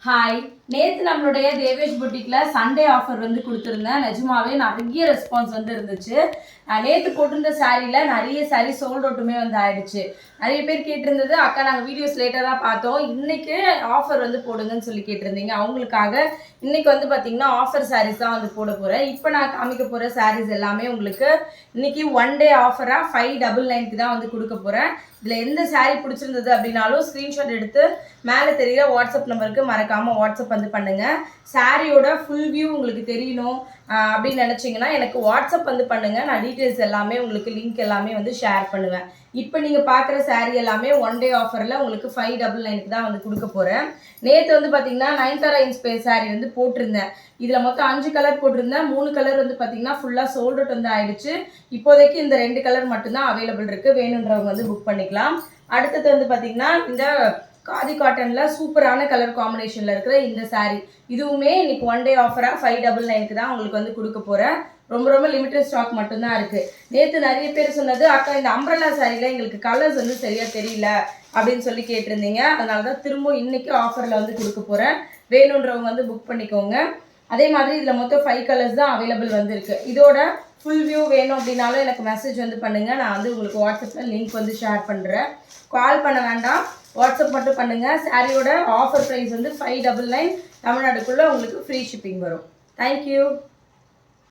Hi, நேற்று நம்மளுடைய Devesh புட்டிக்கில் Sunday offer வந்து கொடுத்துருந்தேன். நிஜமாவே நிறைய ரெஸ்பான்ஸ் வந்து இருந்துச்சு. நேற்று போட்டிருந்த சாரியில் நிறைய சாரீ சோல்ட் அவுட்டுமே வந்து ஆயிடுச்சு. நிறைய பேர் கேட்டிருந்தது, அக்கா நாங்கள் வீடியோஸ் லேட்டாக தான் பார்த்தோம், இன்றைக்கி ஆஃபர் வந்து போடுங்கன்னு சொல்லி கேட்டிருந்தீங்க. அவங்களுக்காக இன்றைக்கி வந்து பார்த்திங்கன்னா ஆஃபர் சாரீஸ் தான் வந்து போட போகிறேன். இப்போ நான் காமிக்க போகிற சாரீஸ் எல்லாமே உங்களுக்கு இன்றைக்கி ஒன் டே ஆஃபராக 599க்கு தான் வந்து கொடுக்க போகிறேன். இதில் எந்த சாரீ பிடிச்சிருந்தது அப்படின்னாலும் ஸ்க்ரீன்ஷாட் எடுத்து மேலே தெரிகிற வாட்ஸ்அப் நம்பருக்கு மறக்காமல் வாட்ஸ்அப் வந்து பண்ணுங்கள். சாரியோட ஃபுல் வியூ உங்களுக்கு தெரியணும் அப்படின்னு நினச்சிங்கன்னா எனக்கு வாட்ஸ்அப் வந்து பண்ணுங்கள். நான் டீட்டெயில்ஸ் எல்லாமே உங்களுக்கு லிங்க் எல்லாமே வந்து ஷேர் பண்ணுவேன். இப்போ நீங்கள் பார்க்குற சாரீ எல்லாமே ஒன் டே ஆஃபரில் உங்களுக்கு 599க்கு தான் வந்து கொடுக்க போகிறேன். நேற்று வந்து பார்த்திங்கன்னா நயன்தாரா இன்ஸ்பயர் சாரீ வந்து போட்டிருந்தேன். இதில் மொத்தம் 5 கலர் போட்டிருந்தேன். 3 கலர் வந்து பார்த்திங்கன்னா ஃபுல்லாக சோல்ட் அவுட் வந்து ஆயிடுச்சு. இப்போதைக்கு இந்த 2 கலர் மட்டும்தான் அவைலபிள் இருக்குது. வேணுன்றவங்க வந்து புக் பண்ணிக்கலாம். அடுத்தது வந்து பார்த்திங்கன்னா இந்த காதி காட்டனில் சூப்பரான கலர் காம்பினேஷனில் இருக்கிற இந்த சாரீ, இதுவுமே இன்னைக்கு ஒன் டே ஆஃபராக 599க்கு தான் உங்களுக்கு வந்து கொடுக்க போகிறேன். ரொம்ப ரொம்ப லிமிட்டட் ஸ்டாக் மட்டும்தான் இருக்குது. நேற்று நிறைய பேர் சொன்னது, அக்கா இந்த அம்ப்ரெல்லா சாரியில் எங்களுக்கு கலர்ஸ் வந்து சரியாக தெரியல அப்படின்னு சொல்லி கேட்டிருந்தீங்க. அதனால தான் திரும்ப இன்றைக்கி ஆஃபரில் வந்து கொடுக்க போகிறேன். வேணுன்றவங்க வந்து புக் பண்ணிக்கோங்க. அதே மாதிரி இதில் மொத்தம் 5 கலர்ஸ் தான் அவைலபிள் வந்து இருக்குது. இதோட ஃபுல் வியூ வேணும் அப்படின்னாலும் எனக்கு மெசேஜ் வந்து பண்ணுங்கள். நான் வந்து உங்களுக்கு வாட்ஸ்அப்பில் லிங்க் வந்து ஷேர் பண்ணுறேன். கால் பண்ண வேண்டாம், வாட்ஸ்அப் மட்டும் பண்ணுங்கள். சாரியோட ஆஃபர் ப்ரைஸ் வந்து 599. தமிழ்நாடுக்குள்ளே உங்களுக்கு ஃப்ரீ ஷிப்பிங் வரும். தேங்க்யூ.